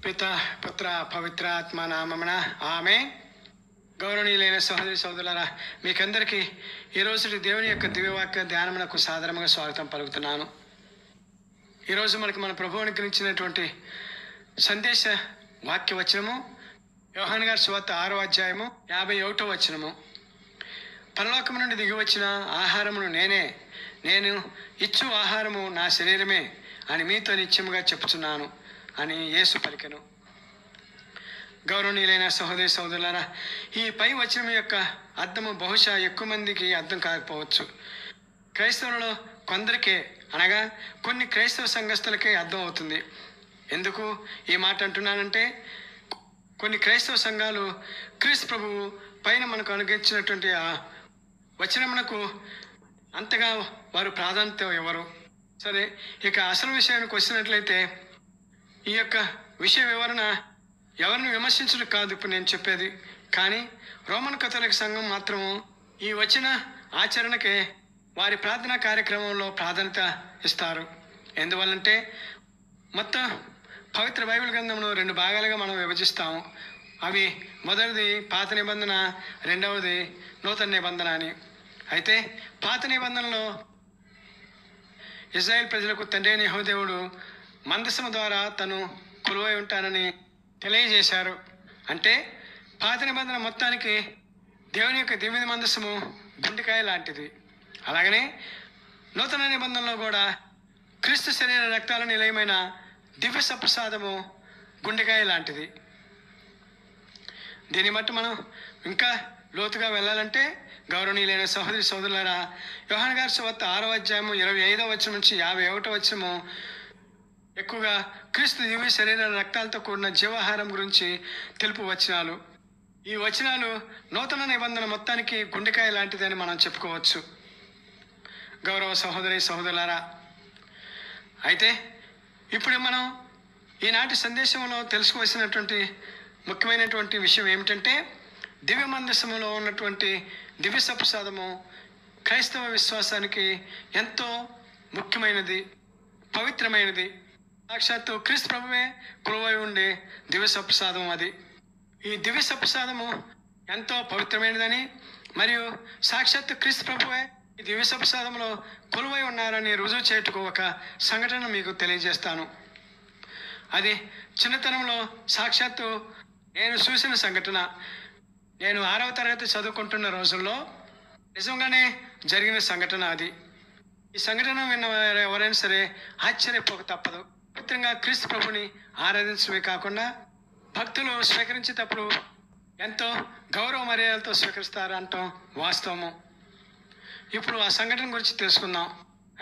పిత పుత్ర పవిత్ర ఆత్మ నామమున ఆమె. గౌరవనీయులైన సహోదరి సహోదరులారా, మీకందరికీ ఈరోజు దేవుని యొక్క దివ్యవాక్య ధ్యానమునకు సాదరముగా స్వాగతం పలుకుతున్నాను. ఈరోజు మన ప్రభువు అనుగ్రహించినటువంటి సందేశ వాక్య వచనము యోహాను గారి సువార్త 6వ అధ్యాయము 51వ వచనము. పరలోకము నుండి దిగి వచ్చిన ఆహారమును నేను ఇచ్చు ఆహారము నా శరీరమే అని మీతో నిత్యముగా చెప్పుచున్నాను అని యేసు పలికెను. గౌరవనీయులైన సహోదరి సహోదరులారా, ఈ పై వచనం యొక్క అర్థము బహుశా ఎక్కువ మందికి అర్థం కాకపోవచ్చు. క్రైస్తవులలో కొందరికే, అనగా కొన్ని క్రైస్తవ సంఘస్థులకే అర్థం అవుతుంది. ఎందుకు ఈ మాట అంటున్నానంటే, కొన్ని క్రైస్తవ సంఘాలు క్రీస్తు ప్రభువు పైన మనకు అనుగ్రహించినటువంటి ఆ వచనమునకు అంతగా వారు ప్రాధాన్యత ఇవ్వరు. సరే, ఇక అసలు విషయానికి వచ్చినట్లయితే, ఈ యొక్క విషయ వివరణ ఎవరిని విమర్శించడం కాదు ఇప్పుడు నేను చెప్పేది. కానీ రోమన్ కథోలిక సంఘం మాత్రము ఈ వచ్చిన ఆచరణకే వారి ప్రార్థనా కార్యక్రమంలో ప్రాధాన్యత ఇస్తారు. ఎందువల్లంటే, మొత్తం పవిత్ర బైబిల్ గ్రంథంలో 2 భాగాలుగా మనం విభజిస్తాము. అవి మొదటిది పాత నిబంధన, రెండవది నూతన నిబంధన అని. అయితే పాత నిబంధనలో ఇజ్రాయేల్ ప్రజలకు తండ్రి అయిన యెహోవా దేవుడు మందసము ద్వారా తను కొలువై ఉంటానని తెలియజేశారు. అంటే పాత నిబంధన మొత్తానికి దేవుని యొక్క దివ్య మందసము గుండెకాయ లాంటిది. అలాగనే నూతన నిబంధనలో కూడా క్రీస్తు శరీర రక్తాల నిలయమైన దివ్య సప్రసాదము గుండెకాయ లాంటిది. దీన్ని బట్టి మనం ఇంకా లోతుగా వెళ్ళాలంటే, గౌరవనీయులైన సహోదరి సహోదరులారా, యోహాను గారి సువార్త 6వ అధ్యాయము 25వ వచనం నుంచి 51వ వచనము ఎక్కువగా క్రీస్తు దివ్య శరీర రక్తాలతో కూడిన జీవాహారం గురించి తెలుపు వచనాలు. ఈ వచనాలు నూతన నిబంధన మొత్తానికి గుండెకాయ లాంటిదని మనం చెప్పుకోవచ్చు. గౌరవ సహోదరి సహోదరులారా, అయితే ఇప్పుడు మనం ఈనాటి సందేశంలో తెలుసుకోవాల్సినటువంటి ముఖ్యమైనటువంటి విషయం ఏమిటంటే, దివ్య మందసములో ఉన్నటువంటి దివ్య సప్రసాదము క్రైస్తవ విశ్వాసానికి ఎంతో ముఖ్యమైనది, పవిత్రమైనది. సాక్షాత్తు క్రీస్తు ప్రభువే కొలువై ఉండే దివ్య సప్రసాదం అది. ఈ దివ్య సప్రసాదము ఎంతో పవిత్రమైనదని, మరియు సాక్షాత్తు క్రీస్తు ప్రభువే ఈ దివ్య సప్రసాదంలో కొలువై ఉన్నారని రుజువు చేయుటకు ఒక సంఘటన మీకు తెలియజేస్తాను. అది చిన్నతనంలో సాక్షాత్తు నేను చూసిన సంఘటన. నేను 6వ తరగతి చదువుకుంటున్న రోజుల్లో నిజంగానే జరిగిన సంఘటన అది. ఈ సంఘటన విన్న ఎవరైనా సరే ఆశ్చర్యపోక తప్పదు. పవిత్రంగా క్రీస్తు ప్రభుని ఆరాధించడమే కాకుండా భక్తులు స్వీకరించేటప్పుడు ఎంతో గౌరవ మర్యాదలతో స్వీకరిస్తారు అంటాం వాస్తవము. ఇప్పుడు ఆ సంఘటన గురించి తెలుసుకుందాం.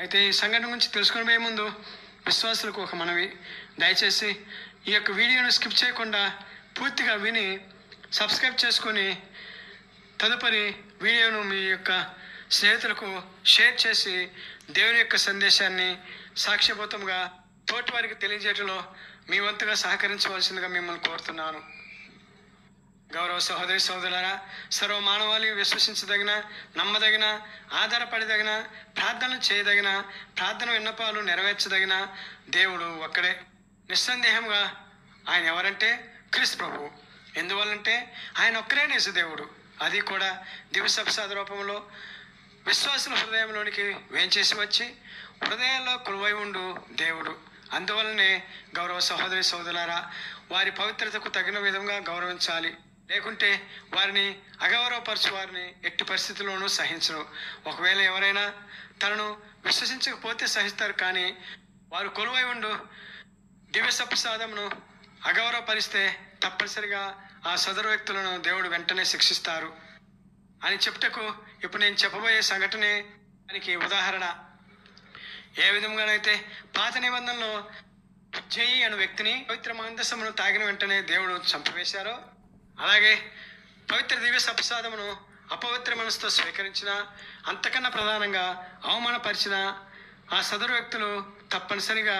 అయితే ఈ సంఘటన గురించి తెలుసుకునే ముందు విశ్వాసులకు ఒక మనవి. దయచేసి ఈ యొక్క వీడియోను స్కిప్ చేయకుండా పూర్తిగా విని సబ్స్క్రైబ్ చేసుకొని తదుపరి వీడియోను మీ యొక్క స్నేహితులకు షేర్ చేసి దేవుని యొక్క సందేశాన్ని సాక్ష్యభూతంగా తోటి వారికి తెలియజేయడంలో మీ వంతుగా సహకరించవలసిందిగా మిమ్మల్ని కోరుతున్నాను. గౌరవ సహోదరి సహోదరులారా, సర్వ మానవాళి విశ్వసించదగిన, నమ్మదగిన, ఆధారపడదగిన, ప్రార్థనలు చేయదగిన, ప్రార్థన విన్నపాలు నెరవేర్చదగిన దేవుడు ఒక్కడే. నిస్సందేహంగా ఆయన ఎవరంటే క్రీస్తు ప్రభువు. ఎందువల్లంటే ఆయన ఒక్కరే నిజ దేవుడు. అది కూడా దివ్య సప్రసాద రూపంలో విశ్వాసుల హృదయంలోనికి వేంచేసి వచ్చి హృదయాల్లో కొలువై ఉండు దేవుడు. అందువల్లనే గౌరవ సహోదరి సహోదరులారా, వారి పవిత్రతకు తగిన విధంగా గౌరవించాలి. లేకుంటే వారిని అగౌరవపరచు వారిని ఎట్టి పరిస్థితుల్లోనూ సహించరు. ఒకవేళ ఎవరైనా తనను విశ్వసించకపోతే సహిస్తారు, కానీ వారు కొలువై ఉండు దివ్య సప్రసాదమును అగౌరవపరిస్తే తప్పనిసరిగా ఆ సదరు వ్యక్తులను దేవుడు వెంటనే శిక్షిస్తారు అని చెప్పుటకు ఇప్పుడు నేను చెప్పబోయే సంఘటనే దానికి ఉదాహరణ. ఏ విధంగానైతే పాత నిబంధనలో జయి అనే వ్యక్తిని పవిత్ర మందసమును తాగిన వెంటనే దేవుడు చంపివేశారో, అలాగే పవిత్ర దివ్య సప్రసాదమును అపవిత్ర మనసుతో స్వీకరించిన, అంతకన్నా ప్రధానంగా అవమానపరిచిన ఆ సదరు వ్యక్తులు తప్పనిసరిగా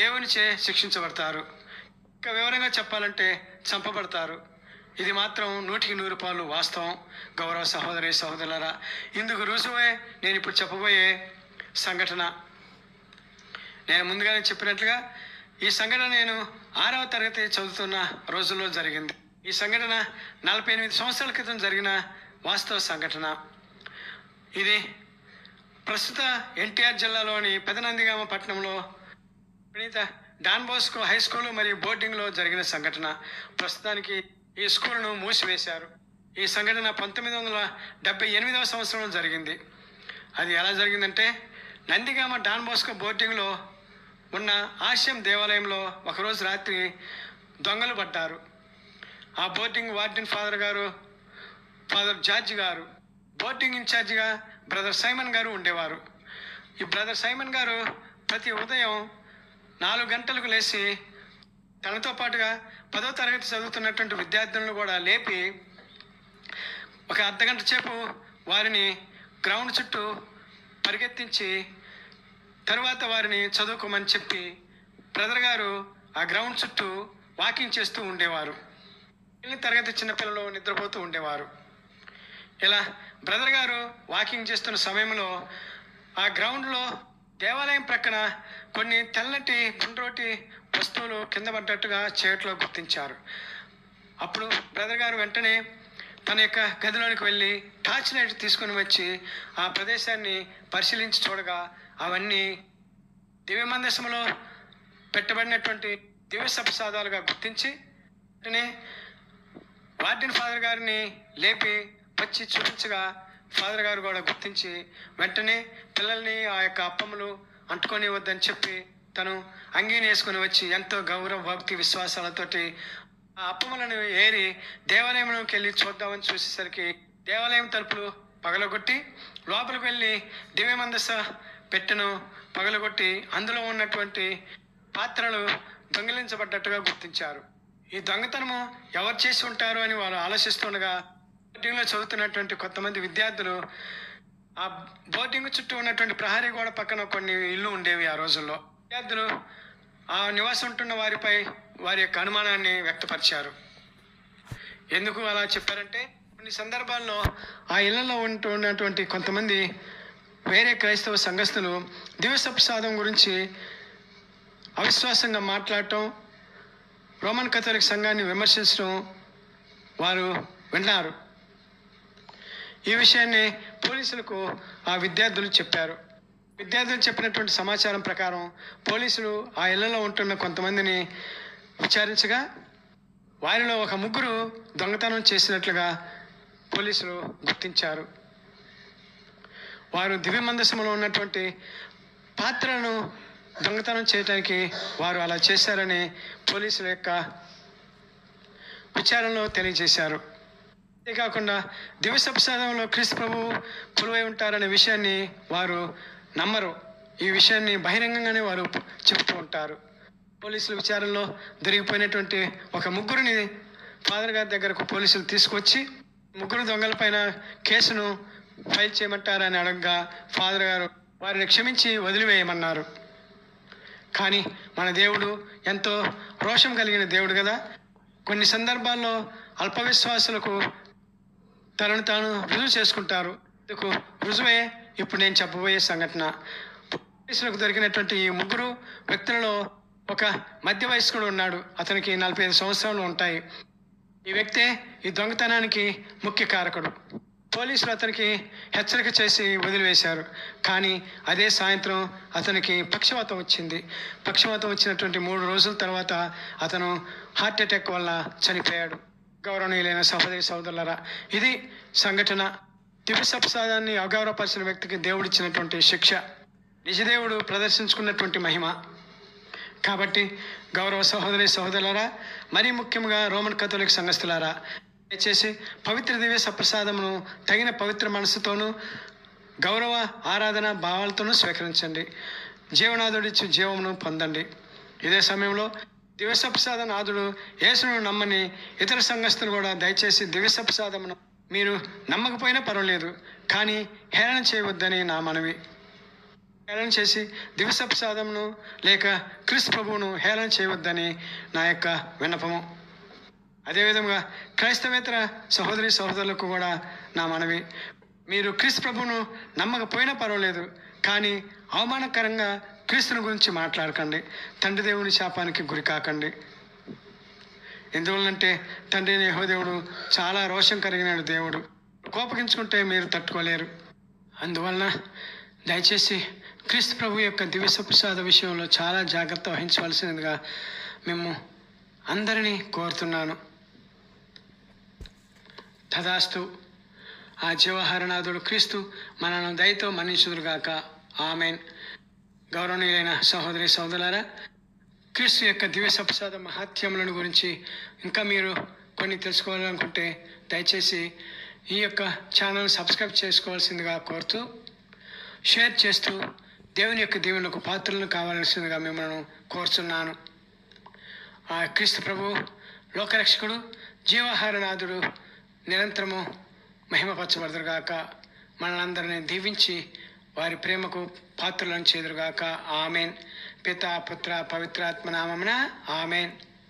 దేవునిచే శిక్షించబడతారు. ఇంకా వివరంగా చెప్పాలంటే చంపబడతారు. ఇది మాత్రం 100% వాస్తవం. గౌరవ సహోదరి సహోదరులారా, ఇందుకు రుజువే నేను ఇప్పుడు చెప్పబోయే సంఘటన. నేను ముందుగానే చెప్పినట్లుగా ఈ సంఘటన నేను 6వ తరగతి చదువుతున్న రోజుల్లో జరిగింది. ఈ సంఘటన 48 సంవత్సరాల క్రితం జరిగిన వాస్తవ సంఘటన. ఇది ప్రస్తుత ఎన్టీఆర్ జిల్లాలోని పెదనందిగామ పట్టణంలో పునీత డాన్ బోస్కో హై స్కూల్ మరియు బోర్డింగ్లో జరిగిన సంఘటన. ప్రస్తుతానికి ఈ స్కూల్ను మూసివేశారు. ఈ సంఘటన 1978వ సంవత్సరంలో జరిగింది. అది ఎలా జరిగిందంటే, నందిగామ డాన్ బోస్కో బోర్డింగ్లో ఉన్న ఆశ్రయం దేవాలయంలో ఒకరోజు రాత్రి దొంగలు పడ్డారు. ఆ బోర్డింగ్ వార్డెన్ ఫాదర్ జార్జ్ గారు, బోర్డింగ్ ఇన్ఛార్జిగా బ్రదర్ సైమన్ గారు ఉండేవారు. ఈ బ్రదర్ సైమన్ గారు ప్రతి ఉదయం 4 గంటలకు లేచి తనతో పాటుగా 10వ తరగతి చదువుతున్నటువంటి విద్యార్థులను కూడా లేపి ఒక అర్ధగంట సేపు వారిని గ్రౌండ్ చుట్టూ పరిగెత్తించి తరువాత వారిని చదువుకోమని చెప్పి బ్రదర్ గారు ఆ గ్రౌండ్ చుట్టూ వాకింగ్ చేస్తూ ఉండేవారు. తరగతి చిన్నపిల్లలు నిద్రపోతూ ఉండేవారు. ఇలా బ్రదర్ గారు వాకింగ్ చేస్తున్న సమయంలో ఆ గ్రౌండ్లో దేవాలయం ప్రక్కన కొన్ని తెల్లటి గుండ్రోటి వస్తువులు కింద పడ్డట్టుగా చీకట్లో గుర్తించారు. అప్పుడు బ్రదర్ గారు వెంటనే తన యొక్క గదిలోనికి వెళ్ళి టార్చ్ లైట్ తీసుకొని వచ్చి ఆ ప్రదేశాన్ని పరిశీలించి చూడగా అవన్నీ దివ్య మందసంలో పెట్టబడినటువంటి దివ్య సప్రసాదాలుగా గుర్తించి వెంటనే వార్డెన్ ఫాదర్ గారిని లేపి వచ్చి చూపించగా ఫాదర్ గారు కూడా గుర్తించి వెంటనే పిల్లల్ని ఆ యొక్క అప్పములు అంటుకొని వద్దని చెప్పి తను అంగీని వేసుకొని వచ్చి ఎంతో గౌరవ భక్తి విశ్వాసాలతోటి ఆ అప్పములను ఏరి దేవాలయంలోకి వెళ్ళి చూద్దామని చూసేసరికి దేవాలయం తలుపులు పగలగొట్టి లోపలికి వెళ్ళి దివ్య మందస పెట్టెను పగలగొట్టి అందులో ఉన్నటువంటి పాత్రలు దొంగిలించబడ్డట్టుగా గుర్తించారు. ఈ దొంగతనము ఎవరు చేసి ఉంటారు అని వారు ఆలోచిస్తుండగా బోర్డింగ్లో చదువుతున్నటువంటి కొంతమంది విద్యార్థులు ఆ బోర్డింగ్ చుట్టూ ఉన్నటువంటి ప్రహరీ గోడ పక్కన కొన్ని ఇల్లు ఉండేవి. ఆ రోజుల్లో విద్యార్థులు ఆ నివాసం ఉంటున్న వారిపై వారి యొక్క అనుమానాన్ని వ్యక్తపరిచారు. ఎందుకు అలా చెప్పారంటే, కొన్ని సందర్భాల్లో ఆ ఇళ్లలో ఉన్నటువంటి కొంతమంది వేరే క్రైస్తవ సంఘస్థులు దివ్యసప్రసాదం గురించి అవిశ్వాసంగా మాట్లాడటం, రోమన్ కథోలిక్ సంఘాన్ని విమర్శించడం వారు విన్నారు. ఈ విషయాన్ని పోలీసులకు ఆ విద్యార్థులు చెప్పారు. విద్యార్థులు చెప్పినటువంటి సమాచారం ప్రకారం పోలీసులు ఆ ఇళ్లలో ఉంటున్న కొంతమందిని విచారించగా వారిలో ఒక 3 దొంగతనం చేసినట్లుగా పోలీసులు గుర్తించారు. వారు దివ్య మందసంలో ఉన్నటువంటి పాత్రలను దొంగతనం చేయడానికి వారు అలా చేశారని పోలీసుల యొక్క విచారణలో తెలియజేశారు. అంతేకాకుండా దివ్య సప్రసాదంలో క్రీస్తు ప్రభువు కొలువై ఉంటారనే విషయాన్ని వారు నమ్మరు. ఈ విషయాన్ని బహిరంగంగానే వారు చెబుతూ ఉంటారు. పోలీసుల విచారణలో దొరికిపోయినటువంటి ఒక 3ని ఫాదర్ గారి దగ్గరకు పోలీసులు తీసుకొచ్చి 3 దొంగలపైన కేసును ఫైల్ చేయమంటారని అడగగా ఫాదర్ గారు వారిని క్షమించి వదిలివేయమన్నారు. కానీ మన దేవుడు ఎంతో రోషం కలిగిన దేవుడు కదా. కొన్ని సందర్భాల్లో అల్ప విశ్వాసులకు తనను తాను రుజువు చేసుకుంటారు. ఇందుకు రుజువే ఇప్పుడు నేను చెప్పబోయే సంఘటన. పోలీసులకు దొరికినటువంటి ఈ 3 వ్యక్తులలో ఒక మధ్య వయస్కుడు ఉన్నాడు. అతనికి 45 సంవత్సరాలు ఉంటాయి. ఈ వ్యక్తే ఈ దొంగతనానికి ముఖ్య కారకుడు. పోలీసులు అతనికి హెచ్చరిక చేసి వదిలివేశారు. కానీ అదే సాయంత్రం అతనికి పక్షవాతం వచ్చింది. పక్షవాతం వచ్చినటువంటి 3 రోజుల తర్వాత అతను హార్ట్ అటాక్ వల్ల చనిపోయాడు. గౌరవనీయులైన సహోదరి సహోదరులారా, ఇది సంఘటన. దివ్య సప్రసాదాన్ని అగౌరవపరిచిన వ్యక్తికి దేవుడిచ్చినటువంటి శిక్ష, నిజదేవుడు ప్రదర్శించుకున్నటువంటి మహిమ. కాబట్టి గౌరవ సహోదరి సహోదరులారా, మరీ ముఖ్యంగా రోమన్ కథోలిక్ సంఘస్థులారా, దయచేసి పవిత్ర దివ్య సప్రసాదమును తగిన పవిత్ర మనసుతోనూ గౌరవ ఆరాధన భావాలతోనూ స్వీకరించండి. జీవనాథుడిచ్చు జీవమును పొందండి. ఇదే సమయంలో దివ్య సప్రసాద నాథుడు యేసును నమ్మని ఇతర సంఘస్థులు కూడా దయచేసి దివ్య సప్రసాదమును మీరు నమ్మకపోయినా పర్వాలేదు, కానీ హేళన చేయవద్దని నా మనవి. హేళన చేసి దివ్య సప్రసాదమును లేక క్రీస్తు ప్రభువును హేళన చేయవద్దని నా యొక్క విన్నపము. అదేవిధంగా క్రైస్తవేతర సహోదరి సహోదరులకు కూడా నా మనవి. మీరు క్రీస్తు ప్రభువును నమ్మకపోయినా పర్వాలేదు, కానీ అవమానకరంగా క్రీస్తుని గురించి మాట్లాడకండి. తండ్రి దేవుని శాపానికి గురి కాకండి. ఎందువల్లంటే తండ్రి అయిన యెహోవాదేవుడు చాలా రోషం కలిగిన దేవుడు. కోపగించుకుంటే మీరు తట్టుకోలేరు. అందువలన దయచేసి క్రీస్తు ప్రభు యొక్క దివ్య ప్రసాద విషయంలో చాలా జాగ్రత్త వహించవలసినదిగా మేము అందరినీ కోరుతున్నాను. తదాస్తు. ఆ జీవాహారనాథుడు క్రీస్తు మనను దయతో మన్నించుదురుగాక. ఆమెన్. గౌరవనీయులైన సహోదరి సహోదరులారా, క్రీస్తు యొక్క దివ్య ప్రసాద మహాత్యములను గురించి ఇంకా మీరు కొన్ని తెలుసుకోవాలనుకుంటే దయచేసి ఈ యొక్క ఛానల్ సబ్స్క్రైబ్ చేసుకోవాల్సిందిగా కోరుతూ, షేర్ చేస్తూ దేవుని యొక్క దీవెనకు పాత్రలను కావాల్సిందిగా మిమ్మల్ని కోరుచున్నాను. ఆ క్రీస్తు ప్రభు లోకరక్షకుడు జీవాహారనాథుడు నిరంతరము మహిమపరచబడుదురుగాక. మనలందరినీ దీవించి వారి ప్రేమకు పాత్రలను చేదురుగాక. ఆమెన్. పితా పుత్ర పవిత్రాత్మ నామమున ఆమెన్.